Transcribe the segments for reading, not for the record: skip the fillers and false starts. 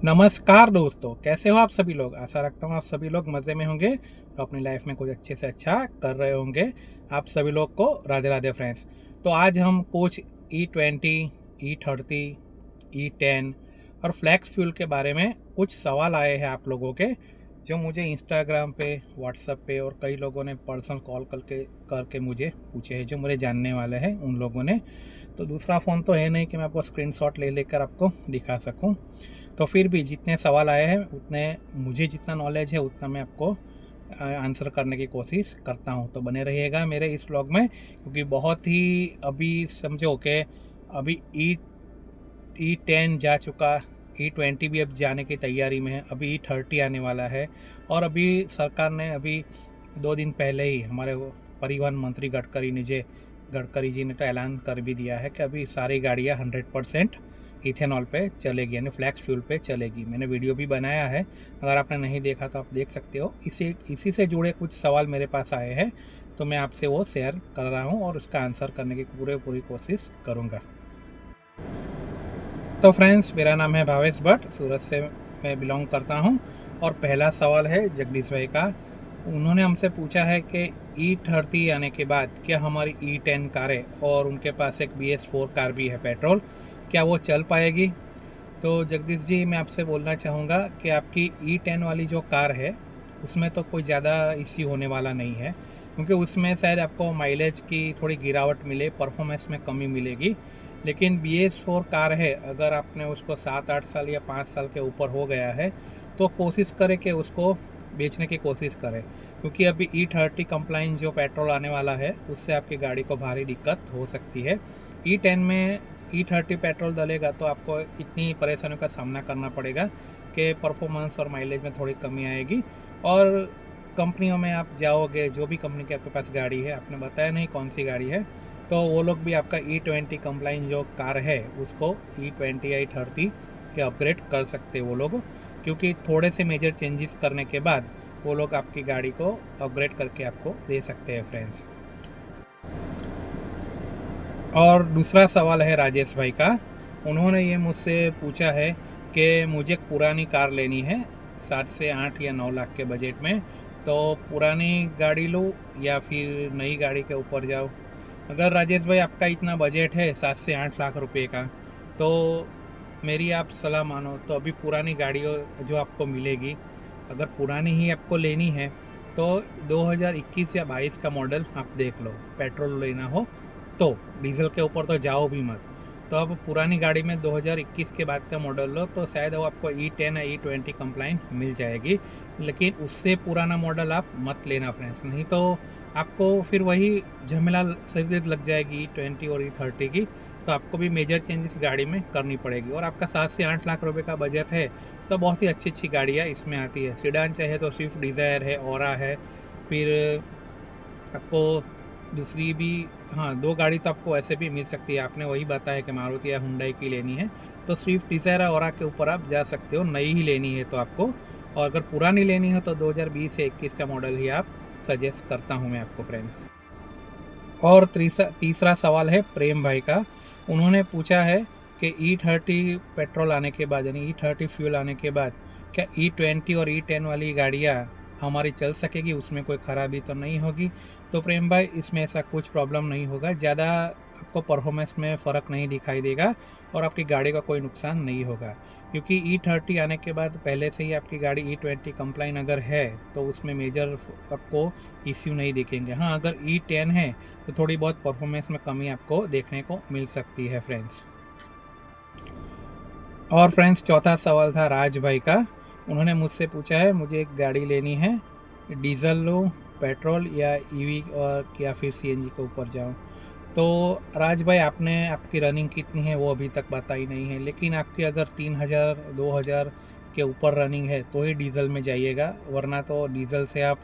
नमस्कार दोस्तों, कैसे हो आप सभी लोग। आशा रखता हूँ आप सभी लोग मज़े में होंगे तो अपनी लाइफ में कुछ अच्छे से अच्छा कर रहे होंगे। आप सभी लोग को राधे राधे फ्रेंड्स। तो आज हम कुछ E20, E30, E10 और फ्लैक्स फ्यूल के बारे में कुछ सवाल आए हैं आप लोगों के, जो मुझे इंस्टाग्राम पे, व्हाट्सएप पे और कई लोगों ने पर्सनल कॉल करके मुझे पूछे हैं, जो मेरे जानने वाले हैं उन लोगों ने। तो दूसरा फ़ोन तो है नहीं कि मैं आपको स्क्रीनशॉट ले लेकर आपको दिखा सकूं। तो फिर भी जितने सवाल आए हैं उतने, मुझे जितना नॉलेज है उतना मैं आपको आंसर करने की कोशिश करता हूं। तो बने रहिएगा मेरे इस व्लॉग में, क्योंकि बहुत ही अभी समझो कि अभी E10 जा चुका, E20 भी अब जाने की तैयारी में है, अभी E30 आने वाला है। और अभी सरकार ने अभी 2 दिन पहले ही हमारे परिवहन मंत्री गडकरी जी ने तो ऐलान कर भी दिया है कि अभी सारी गाड़ियाँ 100% इथेनॉल पे चलेगी, यानी फ्लैक्स फ्यूल पे चलेगी। मैंने वीडियो भी बनाया है, अगर आपने नहीं देखा तो आप देख सकते हो। इसी से जुड़े कुछ सवाल मेरे पास आए हैं, तो मैं आपसे वो शेयर कर रहा हूँ और उसका आंसर करने की पूरी कोशिश करूँगा। तो फ्रेंड्स, मेरा नाम है भावेश भट्ट, सूरत से मैं बिलोंग करता हूँ। और पहला सवाल है जगदीश भाई का। उन्होंने हमसे पूछा है कि E30 आने के बाद क्या हमारी E10 कारें, और उनके पास एक BS4 कार भी है पेट्रोल, क्या वो चल पाएगी। तो जगदीश जी, मैं आपसे बोलना चाहूँगा कि आपकी E10 वाली जो कार है उसमें तो कोई ज़्यादा इश्यू होने वाला नहीं है, क्योंकि उसमें शायद आपको माइलेज की थोड़ी गिरावट मिले, परफॉर्मेंस में कमी मिलेगी। लेकिन BS4 कार है, अगर आपने उसको 7-8 साल या 5 साल के ऊपर हो गया है तो कोशिश करें कि उसको बेचने की कोशिश करें, क्योंकि अभी E30 कंप्लाइंट जो पेट्रोल आने वाला है उससे आपकी गाड़ी को भारी दिक्कत हो सकती है। E10 में E30 पेट्रोल डलेगा तो आपको इतनी परेशानियों का सामना करना पड़ेगा कि परफॉर्मेंस और माइलेज में थोड़ी कमी आएगी। और कंपनियों में आप जाओगे, जो भी कंपनी की आपके पास गाड़ी है, आपने बताया नहीं कौन सी गाड़ी है, तो वो लोग भी आपका E20 कंप्लाइंट जो कार है उसको E20 या E30 के अपग्रेड कर सकते हैं वो लोग, क्योंकि थोड़े से मेजर चेंजेस करने के बाद वो लोग आपकी गाड़ी को अपग्रेड करके आपको दे सकते हैं फ्रेंड्स। और दूसरा सवाल है राजेश भाई का। उन्होंने ये मुझसे पूछा है कि मुझे पुरानी कार लेनी है 7 से 8 या 9 लाख के बजट में, तो पुरानी गाड़ी लूँ या फिर नई गाड़ी के ऊपर जाऊँ। अगर राजेश भाई आपका इतना बजट है 7 से 8 लाख रुपए का, तो मेरी आप सलाह मानो तो अभी पुरानी गाड़ियों जो आपको मिलेगी, अगर पुरानी ही आपको लेनी है तो 2021 या 22 का मॉडल आप देख लो। पेट्रोल लेना हो तो, डीजल के ऊपर तो जाओ भी मत। तो अब पुरानी गाड़ी में 2021 के बाद का मॉडल लो तो शायद वो आपको E10 या E20 कंप्लाइंट मिल जाएगी। लेकिन उससे पुराना मॉडल आप मत लेना फ्रेंड्स, नहीं तो आपको फिर वही झमेला शरीर लग जाएगी E20 और E30 की। तो आपको भी मेजर चेंजेस गाड़ी में करनी पड़ेगी। और आपका 7 से 8 लाख रुपए का बजट है तो बहुत ही अच्छी अच्छी गाड़ियाँ इसमें आती है। सीडान चाहे तो स्विफ्ट डिज़ायर है, ओरा है, फिर आपको दूसरी भी, हाँ 2 गाड़ी तो आपको ऐसे भी मिल सकती है। आपने वही बताया कि मारुति या हुंडई की लेनी है तो स्विफ्ट डिज़ायर और के ऊपर आप जा सकते हो, नई ही लेनी है तो आपको। और अगर पुरानी लेनी है तो 2020 से 21 का मॉडल ही आप सजेस्ट करता हूँ मैं आपको फ्रेंड्स। और तीसरा सवाल है प्रेम भाई का। उन्होंने पूछा है कि E30 पेट्रोल आने के बाद, यानी E30 फ्यूल आने के बाद, क्या E20 और E10 वाली गाड़ियाँ हमारी चल सकेगी, उसमें कोई ख़राबी तो नहीं होगी। तो प्रेम भाई, इसमें ऐसा कुछ प्रॉब्लम नहीं होगा, ज़्यादा आपको परफॉर्मेंस में फ़र्क नहीं दिखाई देगा और आपकी गाड़ी का कोई नुकसान नहीं होगा, क्योंकि E30 आने के बाद पहले से ही आपकी गाड़ी E20 कंप्लाइन अगर है तो उसमें मेजर आपको इश्यू नहीं दिखेंगे। हाँ, अगर E10 है तो थोड़ी बहुत परफॉर्मेंस में कमी आपको देखने को मिल सकती है फ्रेंड्स। और फ्रेंड्स, चौथा सवाल था राज भाई का। उन्होंने मुझसे पूछा है, मुझे एक गाड़ी लेनी है, डीजल लूँ, पेट्रोल या ईवी, और या फिर सीएनजी के ऊपर जाऊँ। तो राज भाई, आपने आपकी रनिंग कितनी है वो अभी तक बताई नहीं है, लेकिन आपकी अगर 3000 2000 के ऊपर रनिंग है तो ही डीजल में जाइएगा, वरना तो डीजल से आप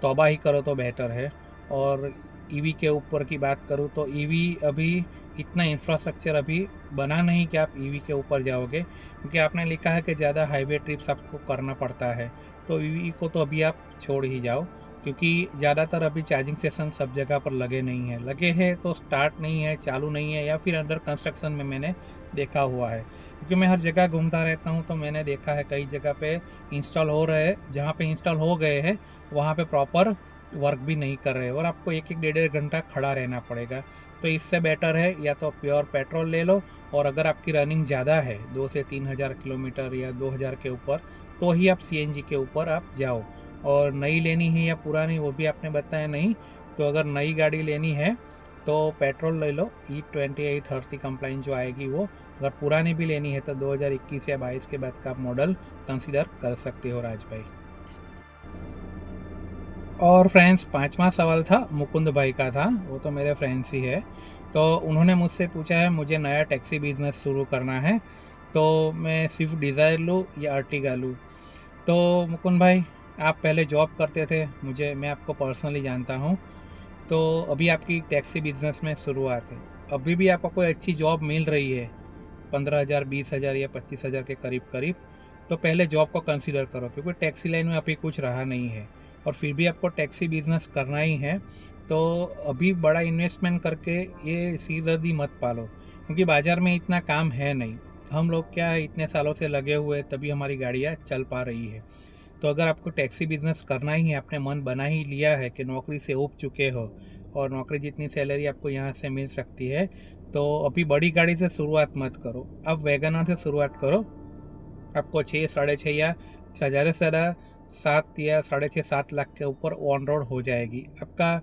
तौबा ही करो तो बेहतर है। और ईवी के ऊपर की बात करूँ तो ईवी अभी इतना इंफ्रास्ट्रक्चर अभी बना नहीं कि आप ईवी के ऊपर जाओगे, क्योंकि आपने लिखा है कि ज़्यादा हाईवे ट्रिप्स आपको करना पड़ता है, तो ईवी को तो अभी आप छोड़ ही जाओ। क्योंकि ज़्यादातर अभी चार्जिंग स्टेशन सब जगह पर लगे नहीं हैं, लगे हैं तो स्टार्ट नहीं है, चालू नहीं है, या फिर अंडर कंस्ट्रक्शन में मैंने देखा हुआ है। क्योंकि मैं हर जगह घूमता रहता हूँ तो मैंने देखा है कई जगह पे इंस्टॉल हो रहे हैं, जहाँ पे इंस्टॉल हो गए हैं वहाँ पे प्रॉपर वर्क भी नहीं कर रहे और आपको एक एक डेढ़ डेढ़ घंटा खड़ा रहना पड़ेगा। तो इससे बेटर है या तो प्योर पेट्रोल ले लो, और अगर आपकी रनिंग ज़्यादा है 2 से 3 हज़ार किलोमीटर या 2000 के ऊपर, तो ही आप सीएनजी के ऊपर आप जाओ। और नई लेनी है या पुरानी वो भी आपने बताया नहीं, तो अगर नई गाड़ी लेनी है तो पेट्रोल ले लो, E2830 कंप्लाइन जो आएगी वो। अगर पुरानी भी लेनी है तो 2021 या 22 के बाद का आप मॉडल कंसिडर कर सकते हो राज भाई। और फ्रेंड्स, पांचवा सवाल था मुकुंद भाई का था, वो तो मेरे फ्रेंड्स ही है। तो उन्होंने मुझसे पूछा है मुझे नया टैक्सी बिजनेस शुरू करना है, तो मैं स्विफ्ट डिज़ायर लूँ या अर्टिगा लूँ। तो मुकुंद भाई, आप पहले जॉब करते थे, मैं आपको पर्सनली जानता हूँ। तो अभी आपकी टैक्सी बिजनेस में शुरुआत है, अभी भी आपको कोई अच्छी जॉब मिल रही है 15,000 20,000 या 25,000 के करीब करीब, तो पहले जॉब को कंसिडर करो, क्योंकि टैक्सी लाइन में अभी कुछ रहा नहीं है और फिर भी आपको टैक्सी बिजनेस करना ही है। तो अभी बड़ा इन्वेस्टमेंट करके ये सिरदर्दी मत पालो, क्योंकि बाज़ार में इतना काम है नहीं। हम लोग क्या है, इतने सालों से लगे हुए तभी हमारी गाड़ियाँ चल पा रही है। तो अगर आपको टैक्सी बिजनेस करना ही है, आपने मन बना ही लिया है कि नौकरी से ऊब चुके हो और नौकरी जितनी सैलरी आपको यहाँ से मिल सकती है, तो अभी बड़ी गाड़ी से शुरुआत मत करो, अब वैगनर से शुरुआत करो। आपको 6 साढ़े 6 या ज़्यादा से ज़्यादा 7 या साढ़े 6 7 लाख के ऊपर ऑन रोड हो जाएगी। आपका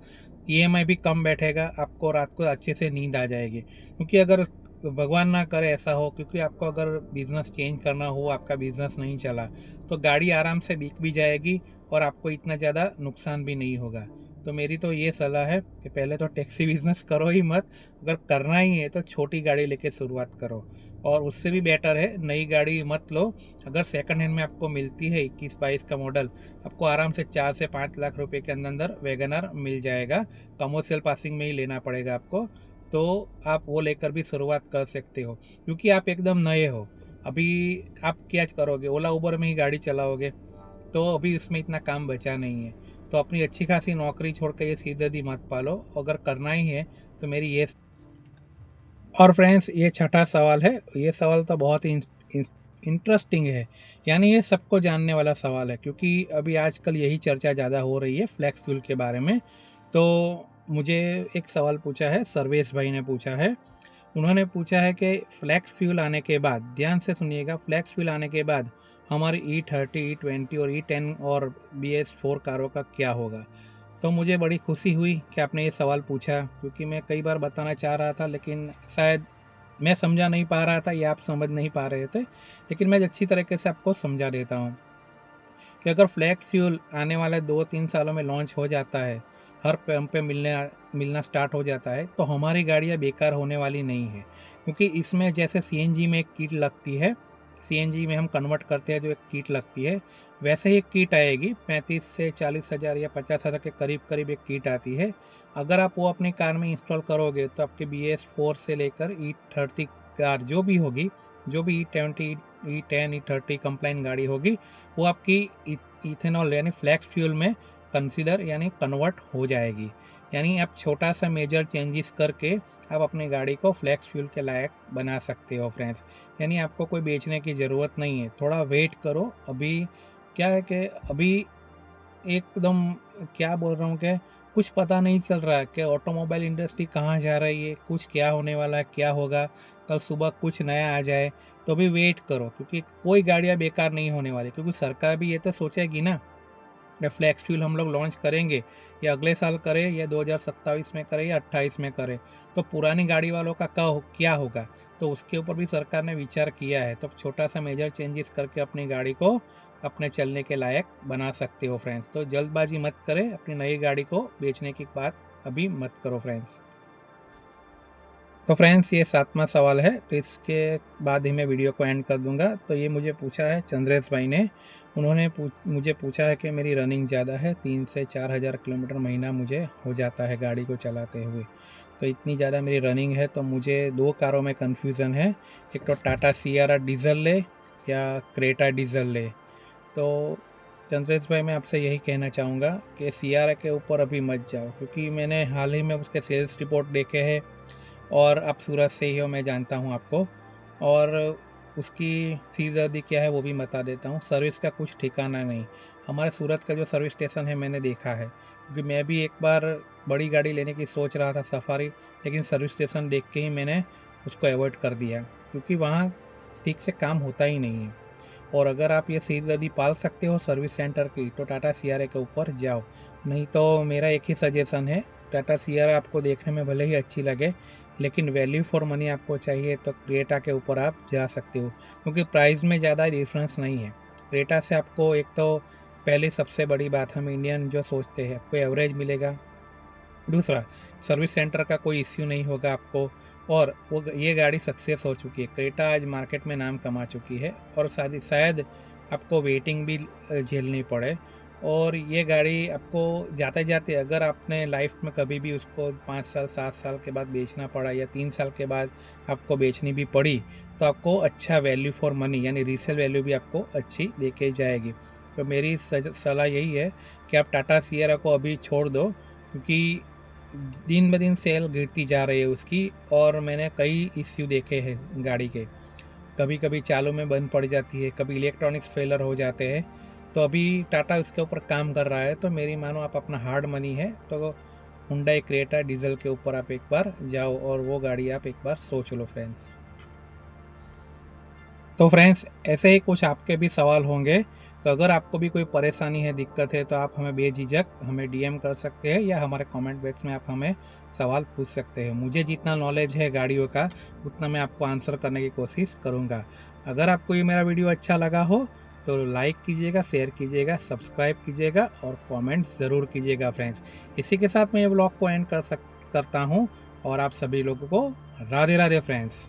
ईएमआई भी कम बैठेगा, आपको रात को अच्छे से नींद आ जाएगी। क्योंकि अगर भगवान ना करे ऐसा हो, क्योंकि आपको अगर बिज़नेस चेंज करना हो, आपका बिज़नेस नहीं चला, तो गाड़ी आराम से बिक भी जाएगी और आपको इतना ज़्यादा नुकसान भी नहीं होगा। तो मेरी तो ये सलाह है कि पहले तो टैक्सी बिज़नेस करो ही मत, अगर करना ही है तो छोटी गाड़ी लेके शुरुआत करो। और उससे भी बेटर है नई गाड़ी मत लो, अगर सेकंड हैंड में आपको मिलती है 21-22 का मॉडल, आपको आराम से 4 से 5 लाख रुपए के अंदर वैगनर मिल जाएगा। कमर्शियल पासिंग में ही लेना पड़ेगा आपको, तो आप वो लेकर भी शुरुआत कर सकते हो। क्योंकि आप एकदम नए हो, अभी आप क्या करोगे, ओला उबर में ही गाड़ी चलाओगे, तो अभी उसमें इतना काम बचा नहीं है। तो अपनी अच्छी खासी नौकरी छोड़ कर ये सीधे मत पालो, अगर करना ही है तो मेरी ये। और फ्रेंड्स, ये छठा सवाल है, ये सवाल तो बहुत ही इंटरेस्टिंग है, यानी ये सबको जानने वाला सवाल है, क्योंकि अभी आजकल यही चर्चा ज़्यादा हो रही है फ्लैक्स फ्यूल के बारे में। तो मुझे एक सवाल पूछा है, सर्वेश भाई ने पूछा है। उन्होंने पूछा है कि फ्लैक्स फ्यूल आने के बाद, ध्यान से सुनिएगा, फ्लैक्स फ्यूल आने के बाद हमारी E30, E20 और E10 और BS4 कारों का क्या होगा। तो मुझे बड़ी खुशी हुई कि आपने ये सवाल पूछा, क्योंकि मैं कई बार बताना चाह रहा था लेकिन शायद मैं समझा नहीं पा रहा था या आप समझ नहीं पा रहे थे। लेकिन मैं अच्छी तरीके से आपको समझा देता हूँ कि अगर फ्लैक्स फ्यूल आने वाले 2-3 सालों में लॉन्च हो जाता है, हर पंप पे मिलना स्टार्ट हो जाता है, तो हमारी गाड़ियाँ बेकार होने वाली नहीं है। क्योंकि इसमें जैसे सीएनजी में एक किट लगती है, सीएनजी में हम कन्वर्ट करते हैं जो एक किट लगती है, वैसे ही एक किट आएगी 35 से 40,000 या 50,000 के करीब करीब एक किट आती है। अगर आप वो अपनी कार में इंस्टॉल करोगे तो आपके BS4 से लेकर E30 कार जो भी होगी, जो भी E20, E10, E30 कंप्लाइन गाड़ी होगी, वो आपकी इथेनॉल यानी फ्लैक्स फ्यूल में कंसिडर यानी कन्वर्ट हो जाएगी। यानी आप छोटा सा मेजर चेंजेस करके आप अपनी गाड़ी को फ्लैक्स फ्यूल के लायक बना सकते हो फ्रेंड्स। यानी आपको कोई बेचने की ज़रूरत नहीं है, थोड़ा वेट करो। अभी क्या है कि अभी एकदम, क्या बोल रहा हूँ कि कुछ पता नहीं चल रहा है कि ऑटोमोबाइल इंडस्ट्री कहाँ जा रही है, कुछ क्या होने वाला है, क्या होगा, कल सुबह कुछ नया आ जाए। तो भी वेट करो, क्योंकि कोई गाड़ियाँ बेकार नहीं होने वाली, क्योंकि सरकार भी ये तो सोचेगी ना कि फ्लैक्स फ्यूल हम लोग लॉन्च करेंगे, या अगले साल करें या 2027 में करें या 28 में करें, तो पुरानी गाड़ी वालों का क्या होगा। तो उसके ऊपर भी सरकार ने विचार किया है। तो छोटा सा मेजर चेंजेस करके अपनी गाड़ी को अपने चलने के लायक बना सकते हो फ्रेंड्स। तो जल्दबाजी मत करें, अपनी नई गाड़ी को बेचने की बात अभी मत करो फ्रेंड्स। तो फ्रेंड्स, ये 7वां सवाल है, तो इसके बाद ही मैं वीडियो को एंड कर दूंगा। तो ये मुझे पूछा है चंद्रेश भाई ने, उन्होंने मुझे पूछा है कि मेरी रनिंग ज़्यादा है, 3 से 4 हज़ार किलोमीटर महीना मुझे हो जाता है गाड़ी को चलाते हुए। तो इतनी ज़्यादा मेरी रनिंग है, तो मुझे 2 कारों में कन्फ्यूज़न है, एक तो टाटा सियारा डीजल ले या क्रेटा डीजल ले। तो चंद्रेश भाई मैं आपसे यही कहना चाहूँगा कि CRA के ऊपर अभी मत जाओ, क्योंकि मैंने हाल ही में उसके सेल्स रिपोर्ट देखे हैं और आप सूरत से ही हो, मैं जानता हूँ आपको, और उसकी सीरदर्दी क्या है वो भी बता देता हूँ। सर्विस का कुछ ठिकाना नहीं। हमारे सूरत का जो सर्विस स्टेशन है मैंने देखा है, क्योंकि मैं भी एक बार बड़ी गाड़ी लेने की सोच रहा था सफारी, लेकिन सर्विस स्टेशन देख के ही मैंने उसको अवॉइड कर दिया, क्योंकि वहाँ ठीक से काम होता ही नहीं है। और अगर आप ये सीरदर्दी पाल सकते हो सर्विस सेंटर की, तो टाटा CRA के ऊपर जाओ। नहीं तो मेरा एक ही सजेशन है, टाटा CRA आपको देखने में भले ही अच्छी लगे, लेकिन वैल्यू फॉर मनी आपको चाहिए तो क्रेटा के ऊपर आप जा सकते हो, क्योंकि प्राइस में ज़्यादा डिफरेंस नहीं है। क्रेटा से आपको एक तो पहले सबसे बड़ी बात, हम इंडियन जो सोचते हैं, आपको एवरेज मिलेगा। दूसरा, सर्विस सेंटर का कोई इश्यू नहीं होगा आपको, और वो ये गाड़ी सक्सेस हो चुकी है। क्रेटा आज मार्केट में नाम कमा चुकी है, और शायद आपको वेटिंग भी झेलनी पड़े। और ये गाड़ी आपको जाते जाते, अगर आपने लाइफ में कभी भी उसको 5 साल 7 साल के बाद बेचना पड़ा, या 3 साल के बाद आपको बेचनी भी पड़ी, तो आपको अच्छा वैल्यू फॉर मनी यानी रीसेल वैल्यू भी आपको अच्छी दे के जाएगी। तो मेरी सलाह यही है कि आप टाटा CRA को अभी छोड़ दो, क्योंकि दिन ब दिन सेल गिरती जा रही है उसकी, और मैंने कई इश्यू देखे हैं गाड़ी के। कभी कभी चालू में बंद पड़ जाती है, कभी इलेक्ट्रॉनिक्स फेलर हो जाते हैं। तो अभी टाटा उसके ऊपर काम कर रहा है। तो मेरी मानो आप अपना हार्ड मनी है तो हुंडई क्रेटा डीजल के ऊपर आप एक बार जाओ, और वो गाड़ी आप एक बार सोच लो फ्रेंड्स। तो फ्रेंड्स, ऐसे ही कुछ आपके भी सवाल होंगे, तो अगर आपको भी कोई परेशानी है, दिक्कत है, तो आप हमें बेझिझक हमें DM कर सकते हैं, या हमारे कमेंट बॉक्स में आप हमें सवाल पूछ सकते हैं। मुझे जितना नॉलेज है गाड़ियों का, उतना मैं आपको आंसर करने की कोशिश करूँगा। अगर आपको ये मेरा वीडियो अच्छा लगा हो तो लाइक कीजिएगा, शेयर कीजिएगा, सब्सक्राइब कीजिएगा और कमेंट ज़रूर कीजिएगा फ्रेंड्स। इसी के साथ मैं ये ब्लॉग को एंड करता हूँ, और आप सभी लोगों को राधे राधे फ्रेंड्स।